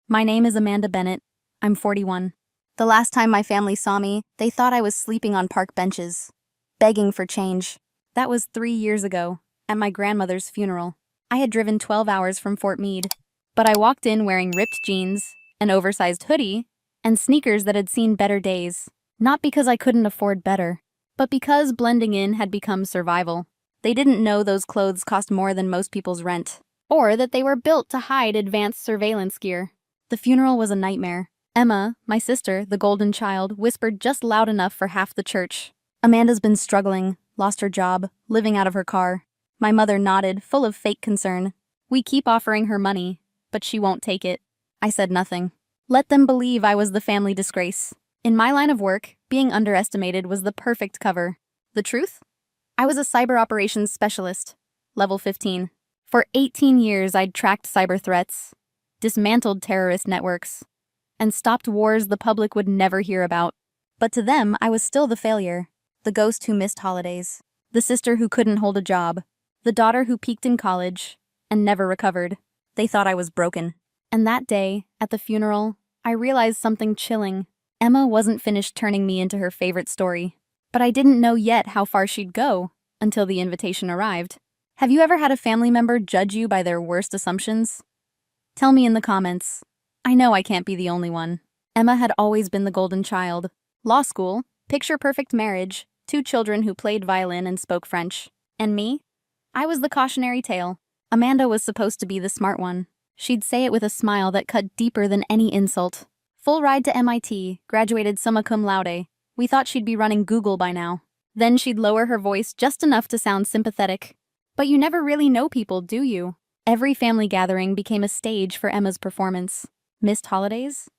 My name is Amanda Bennett. I'm 41. The last time my family saw me, they thought I was sleeping on park benches, begging for change. That was 3 years ago, at my grandmother's funeral. I had driven 12 hours from Fort Meade, but I walked in wearing ripped jeans, an oversized hoodie, and sneakers that had seen better days. Not because I couldn't afford better, but because blending in had become survival. They didn't know those clothes cost more than most people's rent, or that they were built to hide advanced surveillance gear. The funeral was a nightmare. Emma, my sister, the golden child, whispered just loud enough for half the church. Amanda's been struggling, lost her job, living out of her car. My mother nodded, full of fake concern. We keep offering her money, but she won't take it. I said nothing. Let them believe I was the family disgrace. In my line of work, being underestimated was the perfect cover. The truth? I was a cyber operations specialist, level 15. For 18 years, I'd tracked cyber threats, dismantled terrorist networks, and stopped wars the public would never hear about. But to them, I was still the failure, the ghost who missed holidays, the sister who couldn't hold a job, the daughter who peaked in college and never recovered. They thought I was broken. And that day, at the funeral, I realized something chilling. Emma wasn't finished turning me into her favorite story. But I didn't know yet how far she'd go until the invitation arrived. Have you ever had a family member judge you by their worst assumptions? Tell me in the comments. I know I can't be the only one. Emma had always been the golden child. Law school, picture-perfect marriage, 2 children who played violin and spoke French. And me? I was the cautionary tale. Amanda was supposed to be the smart one. She'd say it with a smile that cut deeper than any insult. Full ride to MIT, graduated summa cum laude. We thought she'd be running Google by now. Then she'd lower her voice just enough to sound sympathetic. But you never really know people, do you? Every family gathering became a stage for Emma's performance. Missed holidays?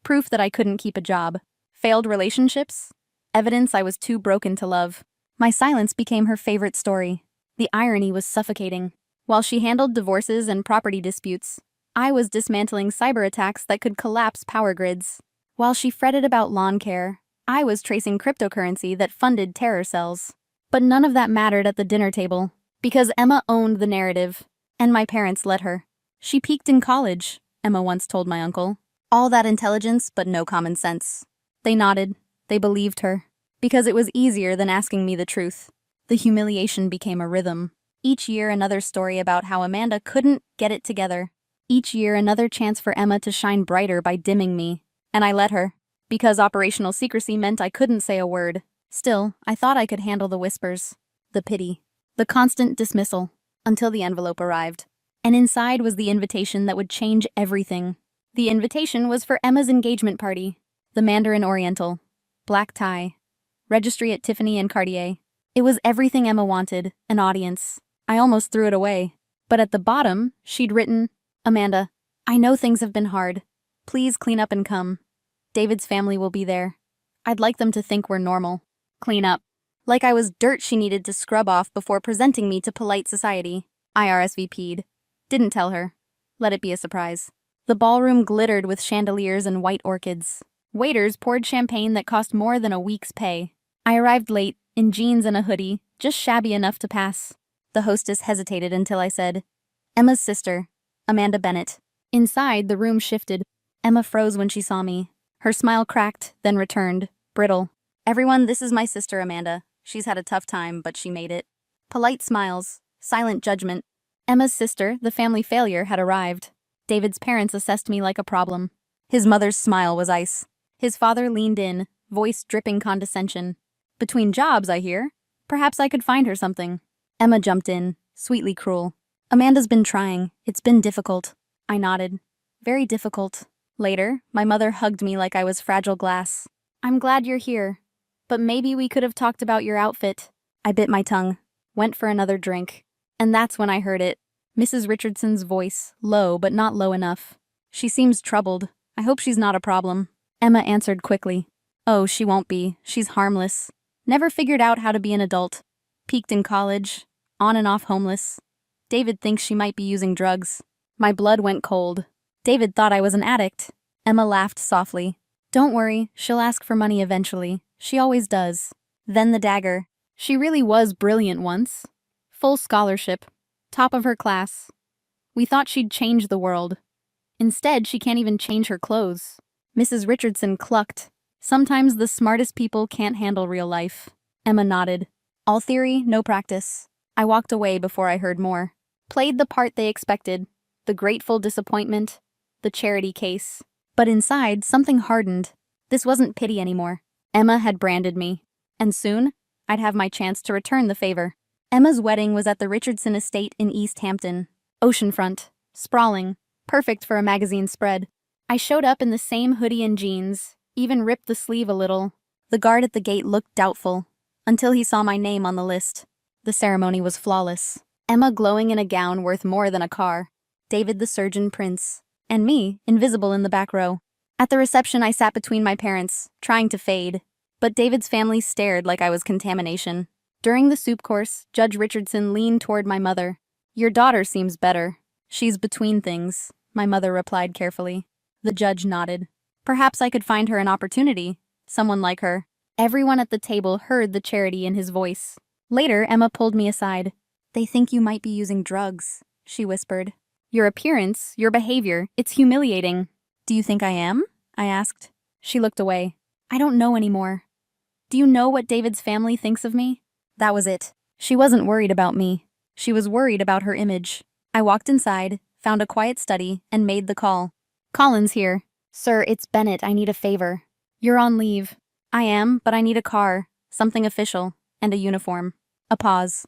Proof that I couldn't keep a job. Failed relationships? Evidence I was too broken to love. My silence became her favorite story. The irony was suffocating. While she handled divorces and property disputes, I was dismantling cyber attacks that could collapse power grids. While she fretted about lawn care, I was tracing cryptocurrency that funded terror cells. But none of that mattered at the dinner table, because Emma owned the narrative, and my parents let her. She peaked in college, Emma once told my uncle. All that intelligence, but no common sense. They nodded. They believed her. Because it was easier than asking me the truth. The humiliation became a rhythm. Each year another story about how Amanda couldn't get it together. Each year another chance for Emma to shine brighter by dimming me. And I let her. Because operational secrecy meant I couldn't say a word. Still, I thought I could handle the whispers. The pity. The constant dismissal. Until the envelope arrived. And inside was the invitation that would change everything. The invitation was for Emma's engagement party. The Mandarin Oriental. Black tie. Registry at Tiffany and Cartier. It was everything Emma wanted, an audience. I almost threw it away. But at the bottom, she'd written, Amanda, I know things have been hard. Please clean up and come. David's family will be there. I'd like them to think we're normal. Clean up. Like I was dirt she needed to scrub off before presenting me to polite society. I RSVP'd. Didn't tell her. Let it be a surprise. The ballroom glittered with chandeliers and white orchids. Waiters poured champagne that cost more than a week's pay. I arrived late, in jeans and a hoodie, just shabby enough to pass. The hostess hesitated until I said, Emma's sister, Amanda Bennett. Inside, the room shifted. Emma froze when she saw me. Her smile cracked, then returned, brittle. Everyone, this is my sister Amanda. She's had a tough time, but she made it. Polite smiles, silent judgment. Emma's sister, the family failure, had arrived. David's parents assessed me like a problem. His mother's smile was ice. His father leaned in, voice dripping condescension. Between jobs, I hear. Perhaps I could find her something. Emma jumped in, sweetly cruel. Amanda's been trying. It's been difficult. I nodded. Very difficult. Later, my mother hugged me like I was fragile glass. I'm glad you're here. But maybe we could have talked about your outfit. I bit my tongue, went for another drink. And that's when I heard it. Mrs. Richardson's voice, low but not low enough. She seems troubled. I hope she's not a problem. Emma answered quickly. Oh, she won't be. She's harmless. Never figured out how to be an adult. Peaked in college. On and off homeless. David thinks she might be using drugs. My blood went cold. David thought I was an addict. Emma laughed softly. Don't worry, she'll ask for money eventually. She always does. Then the dagger. She really was brilliant once. Full scholarship. Top of her class. We thought she'd change the world. Instead, she can't even change her clothes. Mrs. Richardson clucked. Sometimes the smartest people can't handle real life. Emma nodded. All theory, no practice. I walked away before I heard more. Played the part they expected. The grateful disappointment. The charity case. But inside, something hardened. This wasn't pity anymore. Emma had branded me. And soon, I'd have my chance to return the favor. Emma's wedding was at the Richardson estate in East Hampton. Oceanfront. Sprawling. Perfect for a magazine spread. I showed up in the same hoodie and jeans, even ripped the sleeve a little. The guard at the gate looked doubtful, until he saw my name on the list. The ceremony was flawless. Emma glowing in a gown worth more than a car. David the surgeon prince. And me, invisible in the back row. At the reception, I sat between my parents, trying to fade. But David's family stared like I was contamination. During the soup course, Judge Richardson leaned toward my mother. Your daughter seems better. She's between things, my mother replied carefully. The judge nodded. Perhaps I could find her an opportunity. Someone like her. Everyone at the table heard the charity in his voice. Later, Emma pulled me aside. They think you might be using drugs, she whispered. Your appearance, your behavior, it's humiliating. Do you think I am? I asked. She looked away. I don't know anymore. Do you know what David's family thinks of me? That was it. She wasn't worried about me. She was worried about her image. I walked inside, found a quiet study, and made the call. Colin's here. Sir, it's Bennett. I need a favor. You're on leave. I am, but I need a car, something official, and a uniform. A pause.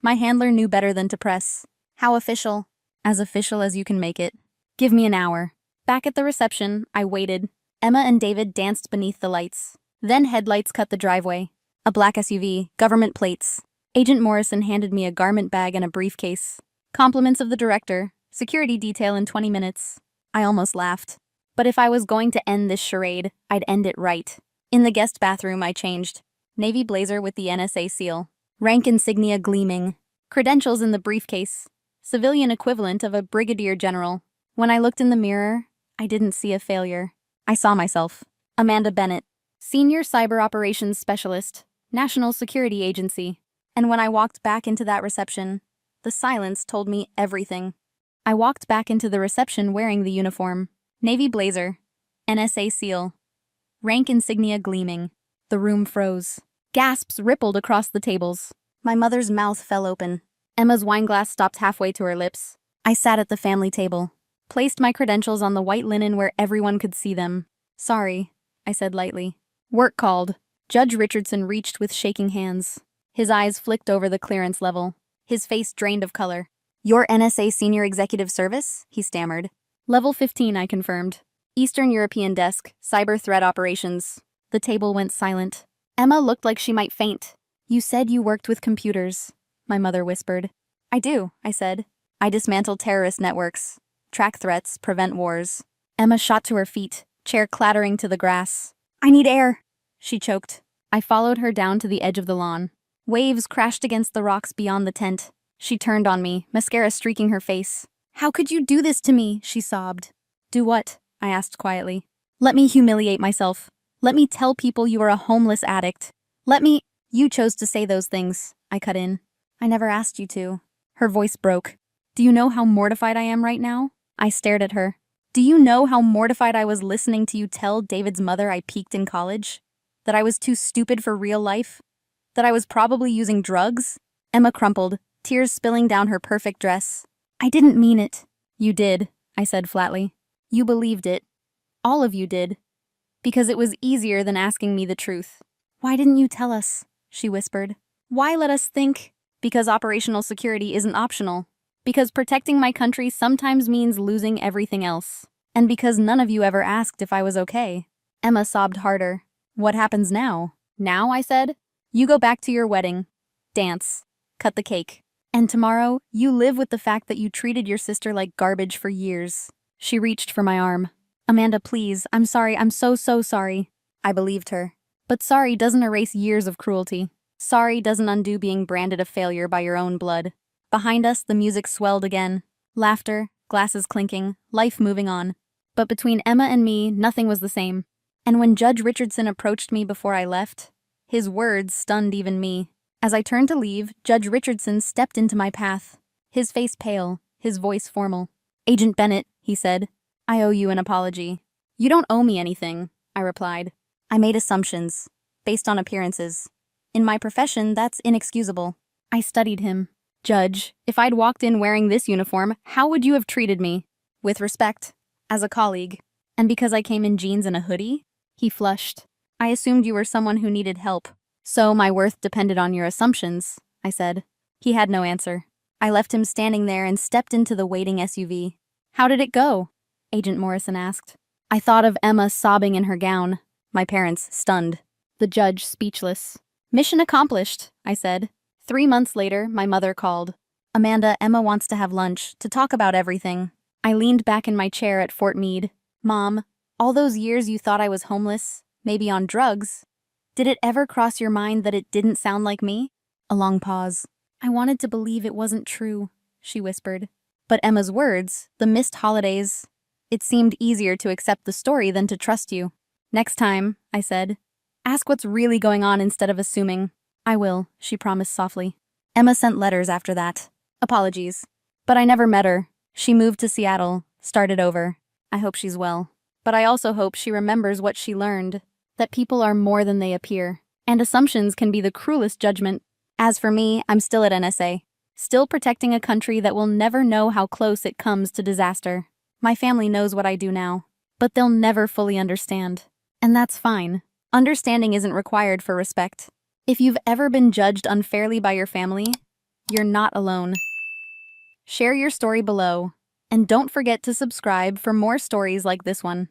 My handler knew better than to press. How official? As official as you can make it. Give me an hour. Back at the reception, I waited. Emma and David danced beneath the lights. Then headlights cut the driveway. A black SUV, government plates. Agent Morrison handed me a garment bag and a briefcase. Compliments of the director. Security detail in 20 minutes. I almost laughed. But if I was going to end this charade, I'd end it right. In the guest bathroom, I changed. Navy blazer with the NSA seal. Rank insignia gleaming. Credentials in the briefcase. Civilian equivalent of a brigadier general. When I looked in the mirror, I didn't see a failure. I saw myself. Amanda Bennett. Senior Cyber Operations Specialist. National Security Agency. And when I walked back into that reception, the silence told me everything. I walked back into the reception wearing the uniform. Navy blazer. NSA seal. Rank insignia gleaming. The room froze. Gasps rippled across the tables. My mother's mouth fell open. Emma's wineglass stopped halfway to her lips. I sat at the family table. Placed my credentials on the white linen where everyone could see them. Sorry, I said lightly. Work called. Judge Richardson reached with shaking hands. His eyes flicked over the clearance level. His face drained of color. Your NSA Senior Executive Service? He stammered. Level 15, I confirmed. Eastern European Desk, Cyber Threat Operations. The table went silent. Emma looked like she might faint. You said you worked with computers, my mother whispered. I do, I said. I dismantle terrorist networks. Track threats, prevent wars. Emma shot to her feet, chair clattering to the grass. I need air, she choked. I followed her down to the edge of the lawn. Waves crashed against the rocks beyond the tent. She turned on me, mascara streaking her face. How could you do this to me? She sobbed. Do what? I asked quietly. Let me humiliate myself. Let me tell people you are a homeless addict. Let me— You chose to say those things, I cut in. I never asked you to. Her voice broke. Do you know how mortified I am right now? I stared at her. Do you know how mortified I was listening to you tell David's mother I peaked in college? That I was too stupid for real life? That I was probably using drugs? Emma crumpled, tears spilling down her perfect dress. I didn't mean it. You did, I said flatly. You believed it. All of you did. Because it was easier than asking me the truth. Why didn't you tell us? She whispered. Why let us think? Because operational security isn't optional. Because protecting my country sometimes means losing everything else. And because none of you ever asked if I was okay. Emma sobbed harder. What happens now? Now, I said. You go back to your wedding. Dance. Cut the cake. And tomorrow, you live with the fact that you treated your sister like garbage for years. She reached for my arm. Amanda, please, I'm sorry, I'm so sorry. I believed her. But sorry doesn't erase years of cruelty. Sorry doesn't undo being branded a failure by your own blood. Behind us, the music swelled again. Laughter, glasses clinking, life moving on. But between Emma and me, nothing was the same. And when Judge Richardson approached me before I left, his words stunned even me. As I turned to leave, Judge Richardson stepped into my path. His face pale, his voice formal. Agent Bennett, he said, I owe you an apology. You don't owe me anything, I replied. I made assumptions, based on appearances. In my profession, that's inexcusable. I studied him. Judge, if I'd walked in wearing this uniform, how would you have treated me? With respect, as a colleague. And because I came in jeans and a hoodie? He flushed. I assumed you were someone who needed help. So my worth depended on your assumptions, I said. He had no answer. I left him standing there and stepped into the waiting SUV. How did it go? Agent Morrison asked. I thought of Emma sobbing in her gown. My parents stunned. The judge speechless. Mission accomplished, I said. 3 months later, my mother called. Amanda, Emma wants to have lunch, to talk about everything. I leaned back in my chair at Fort Meade. Mom, all those years you thought I was homeless, maybe on drugs, did it ever cross your mind that it didn't sound like me? A long pause. I wanted to believe it wasn't true, she whispered. But Emma's words, the missed holidays, it seemed easier to accept the story than to trust you. Next time, I said, ask what's really going on instead of assuming. I will, she promised softly. Emma sent letters after that. Apologies. But I never met her. She moved to Seattle, started over. I hope she's well. But I also hope she remembers what she learned, that people are more than they appear, and assumptions can be the cruelest judgment. As for me, I'm still at NSA, still protecting a country that will never know how close it comes to disaster. My family knows what I do now, but they'll never fully understand. And that's fine. Understanding isn't required for respect. If you've ever been judged unfairly by your family, you're not alone. Share your story below, and don't forget to subscribe for more stories like this one.